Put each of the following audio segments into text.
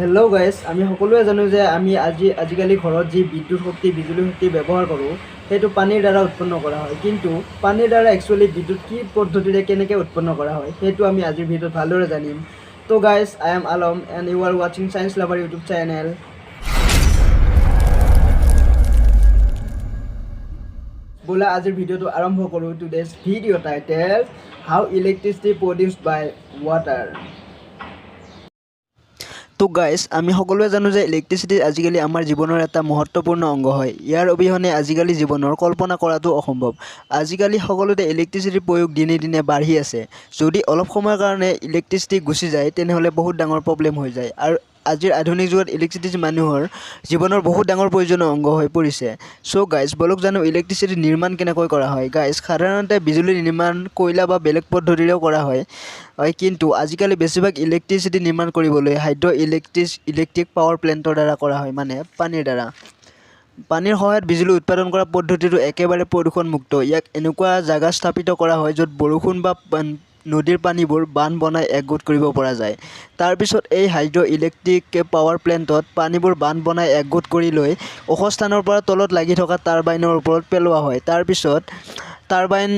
Hello' guys, আমি সকলোৱে জানো যে আমি আজিকালি ঘৰত যি বিদ্যুৎ শক্তি বিজুলী শক্তি ব্যৱহাৰ কৰোঁ সেইটো পানীৰ দ্বাৰা উৎপন্ন কৰা হয়। কিন্তু পানীৰ দ্বাৰা একচুৱেলি বিদ্যুৎ কি পদ্ধতিৰে কেনেকৈ উৎপন্ন কৰা হয় সেইটো আমি আজিৰ ভিডিঅ'ত ভালদৰে জানিম। তো guys, I am Alam and you are ৱাচিং চায়েন্স লাভাৰ ইউটিউব চেনেল। বোলা আজিৰ ভিডিঅ'টো আৰম্ভ কৰোঁ। Today's video' title how electricity produced by water. তো গাইজ, আমি সকলোৱে জানো যে ইলেক্ট্ৰিচিটি আজিকালি আমাৰ জীৱনৰ এটা মহত্বপূৰ্ণ অংগ হয়। ইয়াৰ অবিহনে আজিকালি জীৱনৰ কল্পনা কৰাটো অসম্ভৱ। আজিকালি সকলোতে ইলেক্ট্ৰিচিটিৰ প্ৰয়োগ দিনে দিনে বাঢ়ি আছে। যদি অলপ সময়ৰ কাৰণে ইলেক্ট্ৰিচিটি গুচি যায় তেনেহ'লে বহুত ডাঙৰ প্ৰব্লেম হৈ যায়। আৰু আজিৰ আধুনিক যুগত ইলেক্ট্ৰিচিটি মানুহৰ জীৱনৰ বহুত ডাঙৰ প্ৰয়োজনীয় অংগ হৈ পৰিছে। চ' গাইজ, বলক জানো ইলেক্ট্ৰিচিটি নিৰ্মাণ কেনেকৈ কৰা হয়। গাইজ, সাধাৰণতে বিজুলী নিৰ্মাণ কয়লা বা বেলেগ পদ্ধতিৰেও কৰা হয়, কিন্তু আজিকালি বেছিভাগ ইলেক্ট্ৰিচিটি নিৰ্মাণ কৰিবলৈ ইলেক্ট্ৰিক পাৱাৰ প্লেণ্টৰ দ্বাৰা কৰা হয়, মানে পানীৰ দ্বাৰা। পানীৰ সহায়ত বিজুলী উৎপাদন কৰা পদ্ধতিটো একেবাৰে প্ৰদূষণমুক্ত। ইয়াক এনেকুৱা জাগা স্থাপিত কৰা হয় য'ত বৰষুণ বা নদীৰ পানীবোৰ বান্ধ বনাই একগোট কৰিব পৰা যায়। তাৰপিছত এই ইলেক্ট্ৰিক পাৱাৰ প্লেণ্টত পানীবোৰ বান্ধ বনাই একগোট কৰি লৈ ওখ স্থানৰ পৰা তলত লাগি থকা টাৰবাইনৰ ওপৰত পেলোৱা হয়। তাৰপিছত টাৰবাইন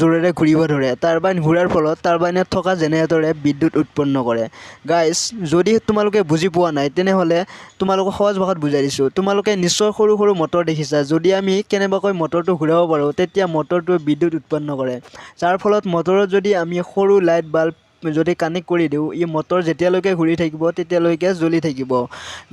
জোৰেৰে ঘূৰিব ধৰে। টাৰবাইন ঘূৰাৰ ফলত টাৰবাইনত থকা জেনেৰেটৰে বিদ্যুৎ উৎপন্ন কৰে। গাইজ, যদি তোমালোকে বুজি পোৱা নাই তেনেহ'লে তোমালোকক সহজ ভাষাত বুজাই দিছোঁ। তোমালোকে নিশ্চয় সৰু সৰু মটৰ দেখিছা। যদি আমি কেনেবাকৈ মটৰটো ঘূৰাব পাৰোঁ তেতিয়া মটৰটোৱে বিদ্যুৎ উৎপন্ন কৰে, যাৰ ফলত মটৰত যদি আমি সৰু লাইট বাল্ব যদি কানেক্ট কৰি দিওঁ, ই মটৰ যেতিয়ালৈকে ঘূৰি থাকিব তেতিয়ালৈকে জ্বলি থাকিব।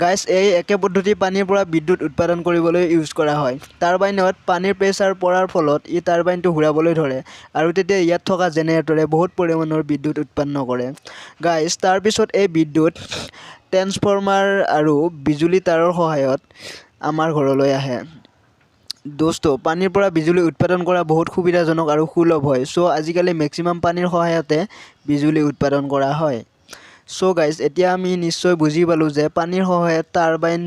গাইজ, এই একে পদ্ধতি পানীৰ পৰা বিদ্যুৎ উৎপাদন কৰিবলৈ ইউজ কৰা হয়। টাৰবাইনত পানীৰ প্ৰেছাৰ পৰাৰ ফলত ই টাৰবাইনটো ঘূৰাবলৈ ধৰে আৰু তেতিয়া ইয়াত থকা জেনেৰেটৰে বহুত পৰিমাণৰ বিদ্যুৎ উৎপন্ন কৰে। গাইজ, তাৰপিছত এই বিদ্যুৎ ট্ৰেন্সফৰ্মাৰ আৰু বিজুলী তাৰৰ সহায়ত আমাৰ ঘৰলৈ আহে। দোস্ত, পানীৰ পৰা বিজুলী উৎপাদন কৰা বহুত সুবিধাজনক আৰু সুলভ হয়। চ' আজিকালি মেক্সিমাম পানীৰ সহায়তে বিজুলী উৎপাদন কৰা হয়। চ' গাইজ, এতিয়া আমি নিশ্চয় বুজি পালোঁ যে পানীৰ সহায়ত টাৰবাইন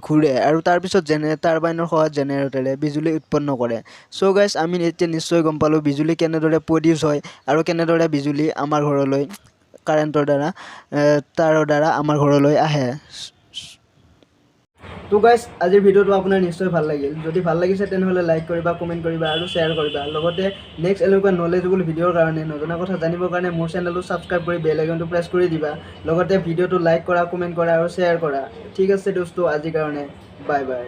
ঘূৰে আৰু তাৰপিছত টাৰবাইনৰ সহায়ত জেনেৰেটৰে বিজুলী উৎপন্ন কৰে। চ' গাইজ, আমি এতিয়া নিশ্চয় গম পালোঁ বিজুলী কেনেদৰে প্ৰডিউচ হয় আৰু কেনেদৰে বিজুলী আমাৰ ঘৰলৈ কাৰেণ্টৰ দ্বাৰা তাৰৰ দ্বাৰা আমাৰ ঘৰলৈ আহে। তো গাইজ, আজিৰ ভিডিঅ'টো আপোনাৰ নিশ্চয় ভাল লাগিল। যদি ভাল লাগিছে তেনেহ'লে লাইক কৰিবা, কমেণ্ট কৰিবা আৰু শ্বেয়াৰ কৰিবা। লগতে নেক্সট এনেকুৱা নলেজেবল ভিডিঅ'ৰ কাৰণে, নজনা কথা জানিবৰ কাৰণে মোৰ চেনেলটো ছাবস্ক্ৰাইব কৰি বেল আইকনটো প্ৰেছ কৰি দিবা। লগতে ভিডিঅ'টো লাইক কৰা, কমেণ্ট কৰা আৰু শ্বেয়াৰ কৰা। ঠিক আছে দোস্ত, আজিৰ কাৰণে বাই বাই।